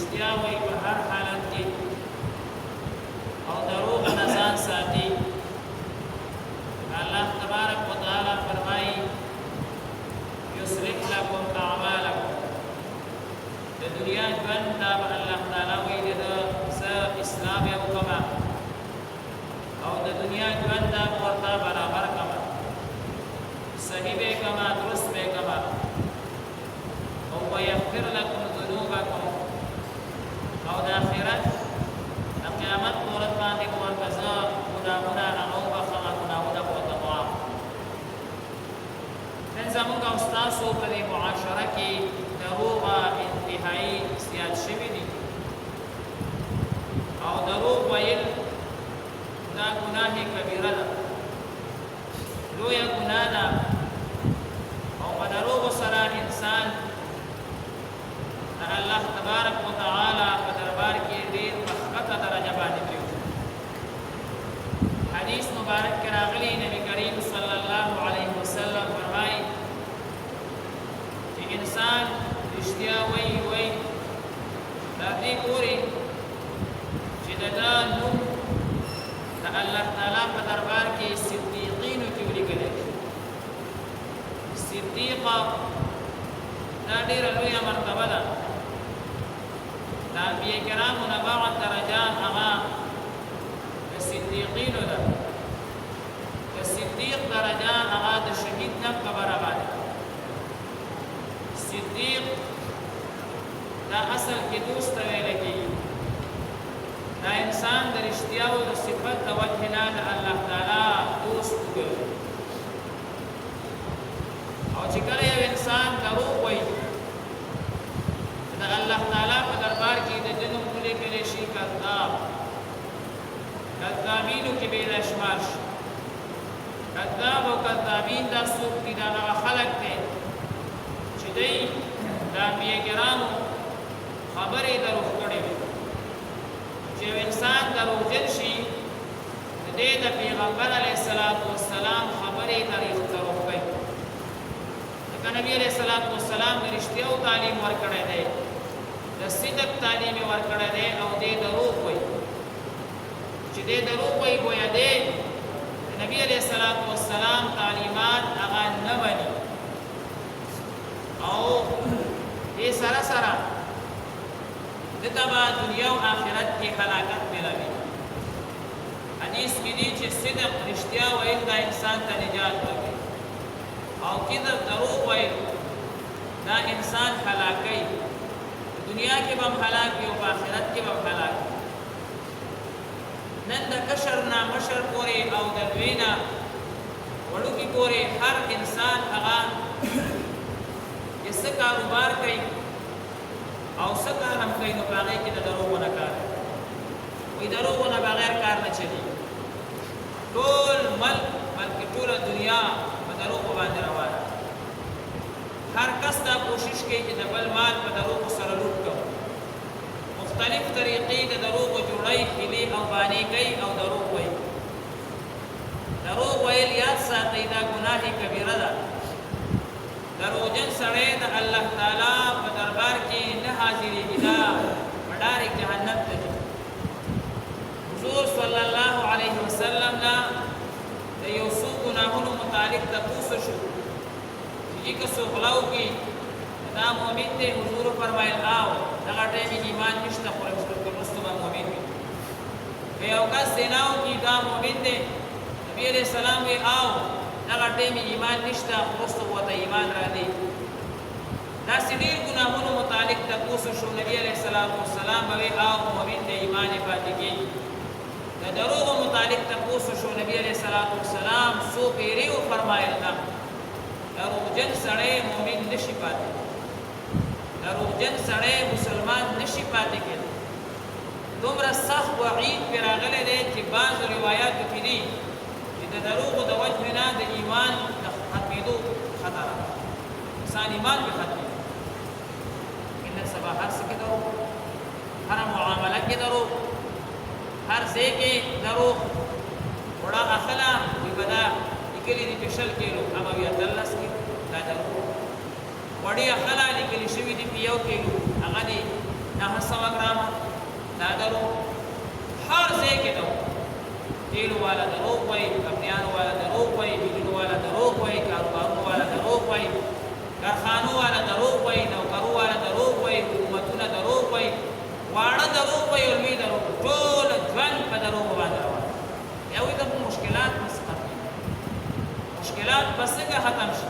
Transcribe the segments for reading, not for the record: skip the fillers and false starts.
رښتیا وایي په هر حالت کې او دروغ نه ځان ساتي. الله تبارک وتعالی فرمایي یصلح لکم اعمالکم. د دنیا ژوند ته به الله تعالی وایي د څه اسلام یې وکړه او د دنیا ژوند ته ورته برابر کړه، صحیح به کړه، درست به کړه. او ويغفر لكم ذنوبكم او د آخرت د قیامت په ورځ باندې ورکزه ګناهونه هغه وبخښه، ګناهونه به ورته معاف. نن زموږ او ستاسو په دې معاشره کې دروغ انتهایي زیات شوي دي او دروغ ویل دا ګناه کبیره ده، لویه ګناه ده. او په دروغو سره انسان الله تبارک وتعالی په دربار کې ډېر مثبته درجه باندې پریږدي. حدیث مبارک کې راغلی نبی کریم صلی الله علیه وسلم فرمایي چې انسان رښتیا وایي تر دې پورې چې د ده نوم د الله تعالی په دربار کې صدیقینو کې ولیکلی دی. صدیقه دا ډېره لویه مرتبه ده. د انبیاء کرامو نه بعد درجات هغه د صدیقینو ده. د صدیق درجه هغه د شهید نه په برابر ده. صدیق دا اصل کې دوست ته ویل کېږي. دا انسان د رښتیاو د صفت د وجه نه د الله تعالی دوست وګرځي. او چې کله یو انسان دروغ وایي د الله تعالی په دربار کې د جنوب ولیکلی شي کذاب، کذابینو کې به یې شمار شي. کذاب او کذابین دا څوک دي؟ دا هغه خلک دی چې دوی د انبیاء کرامو خبرې دروغ کړې وي. چې یو انسان دروغجن شي د دې د پیغمبر علیه السلام خبرې دروغ کوي. ځکه نبي علیه السلام د رښتیاو تعلیم ورکړی دی، د صدق تعلیم یې ورکړی دی او دې دروغ وایي. چې دې دروغ وایي ګویا دی د نبي علیه السلام تعلیمات هغه نه مني او دې سره سره دته به دنیا او آخرت کې هلاکت ملوي. حدیث کې دي چې صدق رښتیا ویل دا انسان ته نجات ورکوي او کذب دروغ ویل دا انسان هلاکوي. دنیا کې به هم هلاک وي او په آخرت کې به هم هلاک وي. نن د کشر نه مشر پورې او د لوی نه وړوکي پورې هر انسان هغه چې څه کاروبار کوي او څه کار هم کوي نو په هغې کې د دروغو نه کار کوي. وایي دروغو نه بغیر کار نه چلېږي. ټول ملک بلکې ټوله دنیا په دروغو باندې روانه. هر کس دا کوشش کوي چې د بل مال په دروغو سره لوټ کړو. مختلف طریقې د دروغو جوړی، حیلې او بانې کوي او دروغ وایي. دروغ ویل یاد ساتئ دا ګناه کبیره ده. دروغجن سړی د الله تعالی په دربار کې نه حاضرېږي، دا په ډایرکټ جهنم ته ځي. حضور صلی الله علیه وسلم نه د یو څو ګناهونو متعلق تپوس شو چې که څوک غلا وکړي دا مؤمن دی. حضور فرمایل او دغه ټیم ایمان نشته خو وروسته به مؤمن وي. که یو کس زنا وکړي دا مؤمن دی. نبي علیه السلام وی او دغه ټیم ایمان نشته خو وروسته ورته ایمان راځي. داسې ډېر ګناهونو متعلق تپوس شو. نبي علیه السلام به وی او مؤمن دی ایمان یې پاتې کېږي. د دروغو متعلق تپوس شو. نبي علیه السلام څو پیرې وفرمایل دا دروغجن سړی مؤمن نشي پاتې، دروغجن سړی مسلمان نشي پاتې کېدی. دومره سخت وعید پرې راغلی دی چې بعضو روایاتو کې دي چې د دروغو د وجې نه د ایمان د ختمېدو خطر ده. انسان ایمان پرې ختمېږي. نن سبا هر څه کې دروغ، هره معامله کې دروغ، هر ځای کې دروغ. وړه اخله وي به دا لیکلي دي په 100 کیلو، هغه وي 18 کیلو، دا دروغ. وړې اخله لیکلي شوي دي په 1 کیلو، هغه دي 900 ګرامه دا دروغ هر ځای کې دروغ تیلو والا دروغ وایي کمپنیانو والا دروغ وایي بیلونو والا دروغ وایي کاروبارونو والا دروغ وایي کارخانو والا دروغ وایي نوکرو والا دروغ وایي حکومتونه دروغ وایي واړه دروغ وایي او لوی دروغ ټول ژوند په دروغو باندې روان دی هغوی ته مشکلات بس مشکلات به څنګه ختم شي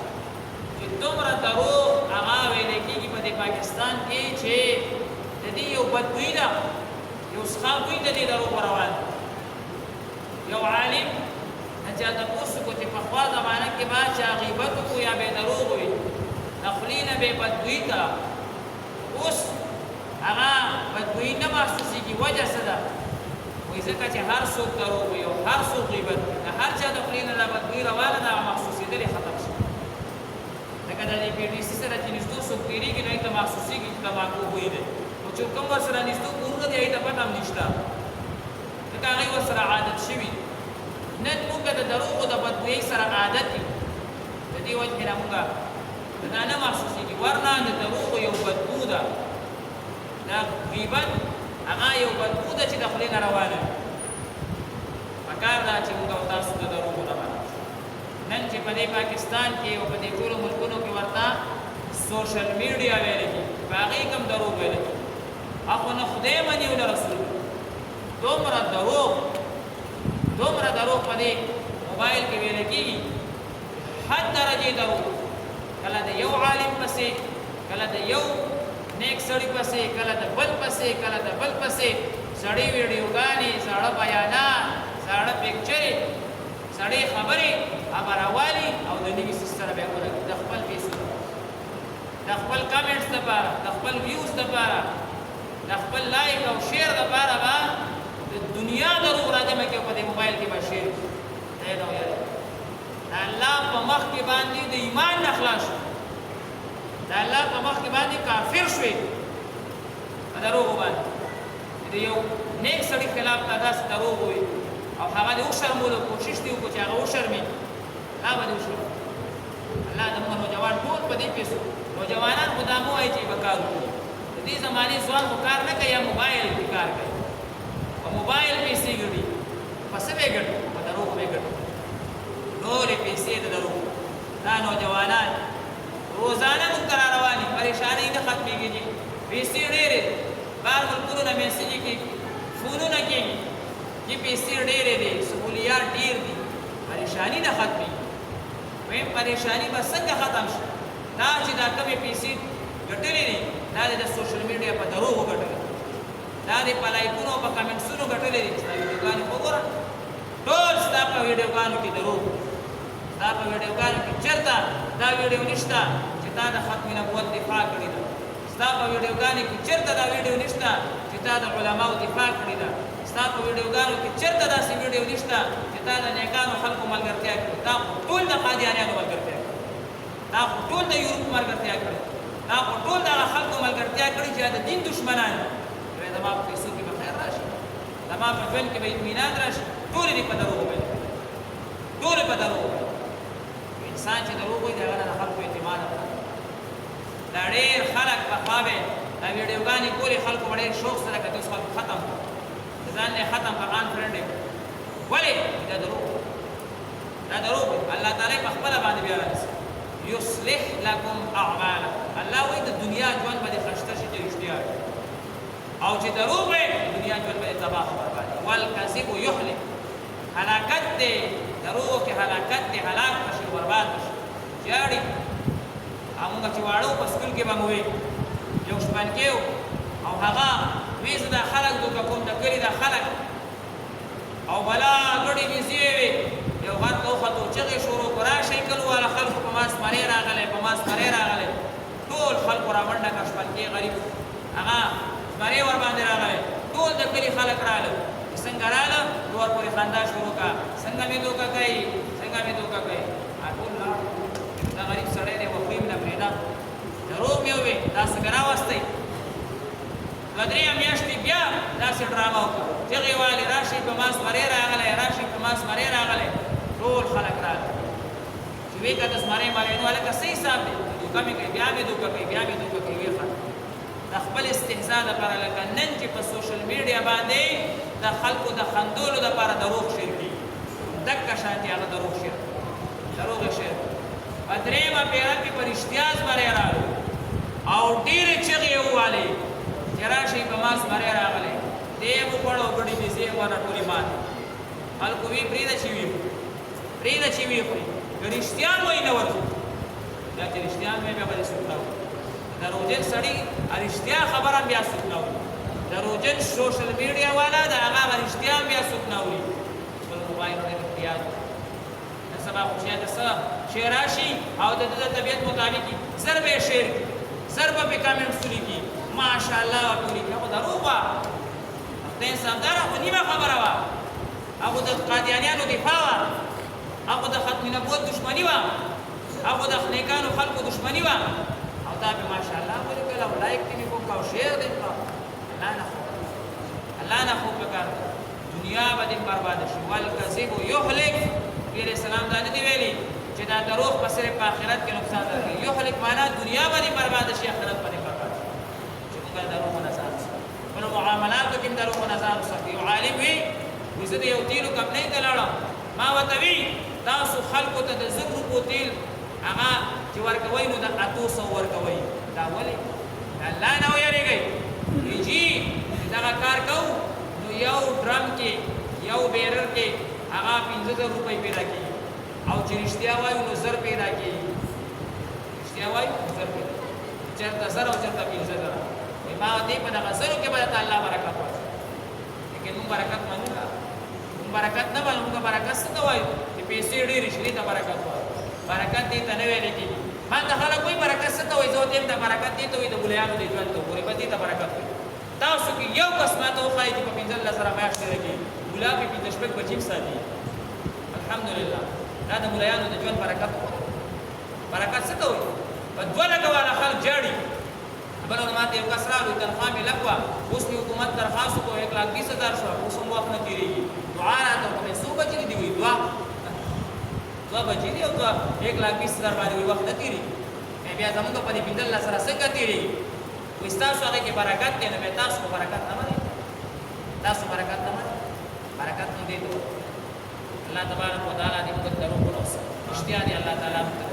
چې دومره دروغ هغه ویلی کېږي په دې پاکستان کې چې د دې یو بدبویي ده یو څښاک بوی د دې دروغو روان دی یو عالم چا تپوس کو چې پخوا زمانه کې به چا غیبت کو یا به دروغ وي د خولې نه به بدبویي ته اوس هغه بدبویي نه محسوسېږي وجه څه ده وایي ځکه چې هر څوک دروغ وي او هر څوک غیبت کوي د هر چا د خولې نه دا بدبویي روانه ده هغه محسوسېدلې ختم شي لکه د دې پی ډي سي سره چې نږدې څوک تېرېږي نو هغې ته محسوسېږي چې تماکو بوی دی او چې کوم ورسره نږدې کورونه دي هغې ته پته هم نشته ځکه هغوی ورسره عادت شوي نن موږ د دروغو د بدبویۍ سره عادت یو د دې وجې نه موږ دا نه محسوسېږي ورنه د دروغو یو بدبو ده دا غیبت هغه یو بدبو ده چې د خولې نه روانه وي پکار ده چې موږ او تاسو د دروغو نه منو نن چې په دې پاکستان کې او په دې ټولو ملکونو کې ورته سوشل میډیا ویلی کېږي په هغې کې هم دروغ ویلی کېږي اخو نه خدای مني او نه رسول دومره دروغ په دې موبایل کې ویل کېږي حد درجې دروغ کله د یو عالم پسې کله د یو نیک سړي پسې کله د بل پسې کله د بل پسې سړې ویډیوګانې زاړه بیانات زاړه پکچرې سړې خبرې هغه راوالي او د نوي سیس سره به یې ولګي د خپل پیسو د خپل کمنټس دپاره د خپل ویوز دپاره د خپل لایک او شیر دپاره به د دنیا دروغ راجمع کې په دې موبایل کې به شیر دی نو یاره د الله په مخ کې باندې د ایمان نه خلاص شو د الله په مخ کې باندې کافر شوې په دروغو باندې د یو نیک سړي خلاف تا داسې دروغ ووایي او هغه دې وشرمولو کوشش دې وکړو چې هغه وشرمي دا به دې وشرمي الله زموږ نوجوان ټول په دې پیسو نوجوانان خو دا مه وایي چې به کار وکړي د دې زمانې ځوان خو کار نه کوي یا موبایل کې کار کوي په موبایل پیسې ګټي په څه به ګټي په دروغو به ګټي ټولې پیسې د دروغو دا نوجوانان روزانه موږ ته را روانې پریشانۍ نه ختمېږي پیسې ډېرې دي بهر ملکونو نه میسېج کېږي فونونه کېږي چې پیسې ډېرې دي سهولیات ډېر دي پریشاني نه ختمېږي ویم پریشاني به څنګه ختم شي دا چې دا کمې پیسې ګټلې دي دا د سوشل میډیا په دروغو ګټلې دا د په لایکونو او په کمنټسونو ګټلې دي ستا ویډیوګانې وګوره ټول ستا په ویډیوګانو کې دروغ ستا په ویډیوګانو کې چېرته دا ویډیو نشته چې تا د ختم نبوت دفاع کړې ده ستا په ویډیوګانو کې چېرته دا ویډیو نشته چې تا د علماو دفاع کړې ده ستا په ویډیوګانو کې چېرته داسې ویډیو نشته چې تا د نیکانو خلکو ملګرتیا کړې دا خو ټول د قادیانیانو ملګرتیا کړې دا خو ټول د یورپ ملګرتیا کړې دا خو ټول دغه خلکو ملګرتیا کړې چې د دین دشمنان دي زما په پیسو کې به خیر راشي زما په ژوند کې به اطمینان راشي ټولې دې په دروغو باندې ټولې په دروغو باندې انسان چې دروغ وایي د هغه نه د خلکو اعتماد دا ډېر خلک پخوا به دا ویډیوګانې کولې خلکو به ډېر شوق سره کتې اوس خلکو ختم د ځان نه ختم قرآن فرنډ یې ولې دا دروغ دا دروغ الله تعالی په خپله باندې بیا رانیسي یصلح لکم اعمالکم الله وایي د دنیا ژوند به دې خشته شي چې رښتیا او چې دروغ وي دنیا ژوند به دې تباه او برباد والکذب یهلک هلاکت دی دروغو کې هلاکت دی هلاک بشي برباد بشي جاړي موږ چې واړو په سکول کې به مو وي یو شپانکي او هغه وایي زه دا خلک دوکه کوم د کلي دا خلک او بلا ګړې بېزې وې یو غر ته وختو چغې شروع کړو راشئ کلو والا خلکو په ما زمری راغلی په ما زمری راغلی ټول خلکو را منډه کړه شپانکي غریب هغه زمری ورباندې راغلی ټول د کلي خلک راغلل چې څنګه راغله ور پورې خندا شروع کړه څنګه مې دوکه کوي څنګه مې دوکه کوي ټول لاړ دا غریب سړی دی وخوی مې نه پرېږده دروغ مې وویل دا څنګه راوستی دوه درې میاشتې بیا داسې ډرامه وکړه چغې والې راشئ په ما زمری راغلی راشئ په ما زمری راغلی ټول خلک راغلل چې ویې که د زمری مری نو هلکه څه حساب دی دوکه مې کوي بیا مې دوکه کوي بیا مې دوکه کوي ویې ښه د خپل استهزاء لپاره لکه نن چې په سوشل میډیا باندې د خلکو د خندولو لپاره دروغ شیر کېږي دغه شانتې هغه دروغ شیر شیر په درېیمه پیره کې په رښتیا زمری راغلو او ډېرې چغې یې ووالې چې راشئ په ما زمری راغلی دی یې وخوړه او ګډې بیزې یې ونه ټولې ماتې خلکو وی پرېږده چې وي پرېږده چې وي خوري که رښتیا هم وایي نه ورځو بیا چې رښتیا هم وایي بیا به دې څوک نه وایي دروغجن سړي رښتیا خبره هم بیا څوک نه وایي دروغجن سوشل میډیا والا د هغه رښتیا هم بیا څوک نه وایي خپل موبایل باندې احتیاط نن سبا خو شاید څه شی راشي او د ده د طبیعت مطابق زر به یې شیر کړي زر به پرې کامنټس ولیکي ماشاءالله به پرې ولیکي هغه دروغ وه د انسانداره خو نیمه خبره وه هغه د قادیانیانو دفاع وه هغه د ختم نبوت دشمني وه هغه د نیکانو خلکو دشمني وه او دا به ماشاءالله ولیکل او لایک دې مې وکړه او شیر دې کړه الله نه خوب پکار دنیا به دې برباده شي والکذب یهلک پیر اسلام دا نه دی ویلي چې دا دروغ په صرف په آخرت کې نقصان درکوي یهلک معنا دنیا به دې برباده شي آخرت به دې برباده شي چې موږ دروغ نه ځان خپلو معاملاتو کې دروغ نه ځان وساتو یو عالم وي زه د یو تیلو کمپنۍ ته لاړم ما ورته وي تاسو خلکو ته د 100 روپو تیل هغه چې ورکوئ نو د 800 ورکوئ دا ولې الله نه ویریږئ جی دغه کار کوو نو یو ډرم کې یو بیرر کې هغه 15000 روپۍ پیدا کېږي او چې رښتیا وایو نو زر پیدا کېږي رښتیا وایو زر پیدا چېرته زر او چېرته 15000 ما دې په دغه زرو کې به درته الله برکت واچوي لیکن موږ برکت منو نه موږ برکت نه منو موږ برکت څه ته وایو چې پیسې ډېرې شي دې ته برکت وایو برکت دې ته نه ویل کېږي ما ته خلک وایي برکت څه ته وایي زه ورته وایم ته برکت دې ته وایي د ګولیانو دې ژوند ته وګورئ به دې ته برکت وایي تاسو کې یو کس ما ته وښایي چې په 15000 میاشتې راکړي ګلاب یې 15 شپږ بچي ساتي الحمدلله دا د ملایانو د ژوند برکت برکت څه ته وایي په 2 لکه والا خلک جاړي بل ما ته یو کس راغی تنخوا مې لږ وه اوس مې حکومت درخواست وکړو 1,20,000 شوه اوس هم وخت نه تېرېږي دعا راته وکړه څو بجې دي وایي 2 بجې دي او 1,20,000 باندې وایي وخت نه تېرېږي بیا زموږ په دې 15 سره څنګه تېرېږي وایي ستاسو هغې کې برکت دی نو بیا تاسو خو برکت نه منئ تاسو برکت نه منئ برکت نو دې ته الله تبارک وتعالی دې موږ ته دروغ ونه رښتیا دې الله تعالی موږ ته